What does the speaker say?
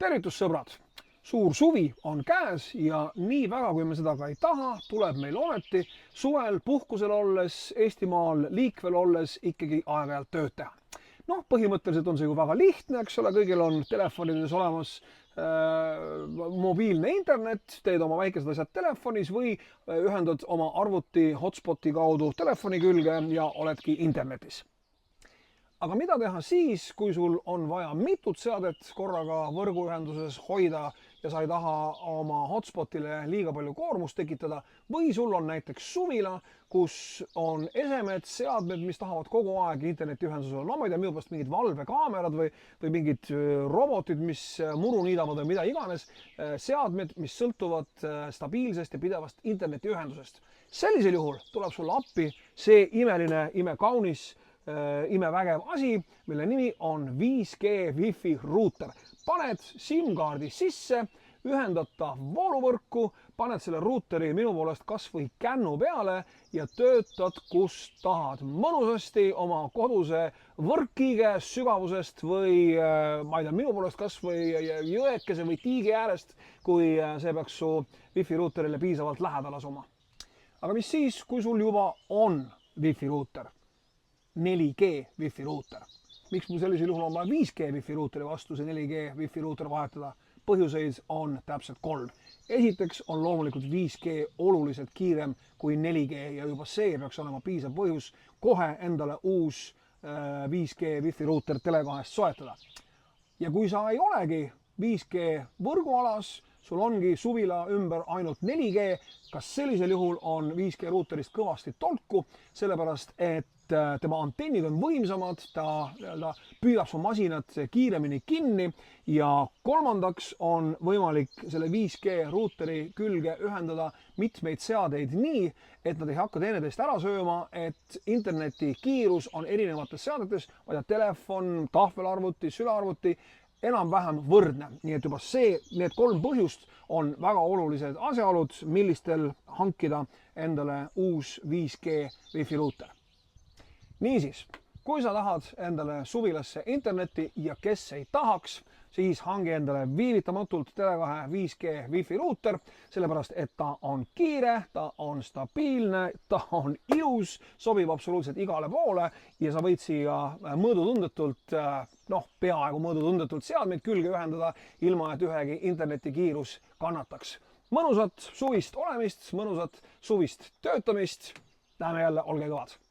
Tervitus, sõbrad! Suur suvi on käes ja nii väga, kui me seda ka ei taha, tuleb meil ometi suvel puhkusel olles, Eestimaal liikvel olles ikkagi aeg-ajalt tööd teha. Noh, põhimõtteliselt on see ju väga lihtne, eks ole, kõigil on telefonides olemas mobiilne internet, teed oma väikesed asjad telefonis või ühendad oma arvuti hotspoti kaudu telefoni külge ja oledki internetis. Aga mida teha siis, kui sul on vaja mitut seadet korraga võrguühenduses hoida ja sa ei taha oma hotspotile liiga palju koormust tekitada või sul on näiteks suvila, kus on esemed, seadmed, mis tahavad kogu aeg internetiühenduses olla. No ma ei tea, minu pärast mingid valvekaamerad või mingid robotid, mis muru niidavad või mida iganes. Seadmed, mis sõltuvad stabiilsest ja pidevast internetiühendusest. Sellisel juhul tuleb sulle appi see imeline, imekaunis, imevägev asi, mille nimi on 5G Wi-Fi ruuter. Paned SIM-kaardi sisse, ühendad ta vooluvõrku, paned selle ruuteri minu poolest kas või kännu peale ja töötad kus tahad. Mõnusasti oma koduse võrkkiige sügavusest või ma ei tea, minu poolest kas või jõekese või tiigi äärest, kui see peaks su Wi-Fi ruuterile piisavalt lähedal asuma. Aga mis siis, kui sul juba on Wi-Fi ruuter? 4G Wi-Fi ruuter. Miks mul sellisel juhul on vaja 5G Wi-Fi ruuteri vastu see 4G Wi-Fi ruuter vahetada? Põhjuseid on täpselt 3. Esiteks on loomulikult 5G oluliselt kiirem kui 4G ja juba see peaks olema piisav põhjus kohe endale uus 5G Wi-Fi ruuter Tele2-st soetada. Ja kui sa ei olegi 5G võrgualas, sul ongi suvila ümber ainult 4G, kas sellisel juhul on 5G ruuterist kõvasti tolku, sellepärast et tema antennid on võimsamad, ta püüab su masinat kiiremini kinni ja kolmandaks on võimalik selle 5G ruuteri külge ühendada mitmeid seadeid nii, et nad ei hakka teineteist ära sööma, et interneti kiirus on erinevates seadetes, telefon, tahvelarvuti, sülearvuti, enam-vähem võrdne. Nii et juba need 3 põhjust on väga olulised asjaolud, millistel hankida endale uus 5G Wi-Fi ruuter. Niisiis, kui sa tahad endale suvilasse internetti ja kes ei tahaks, siis hangi endale viivitamatult Tele2 5G Wi-Fi ruuter, sellepärast et ta on kiire, ta on stabiilne, ta on ilus, sobib absoluutselt igale poole ja sa võid siia mõõdutundetult, peaaegu mõõdutundetult seadmeid külge ühendada, ilma et ühegi internetikiirus kannataks. Mõnusat suvist olemist, mõnusat suvist töötamist. Näeme jälle, olge kõvad!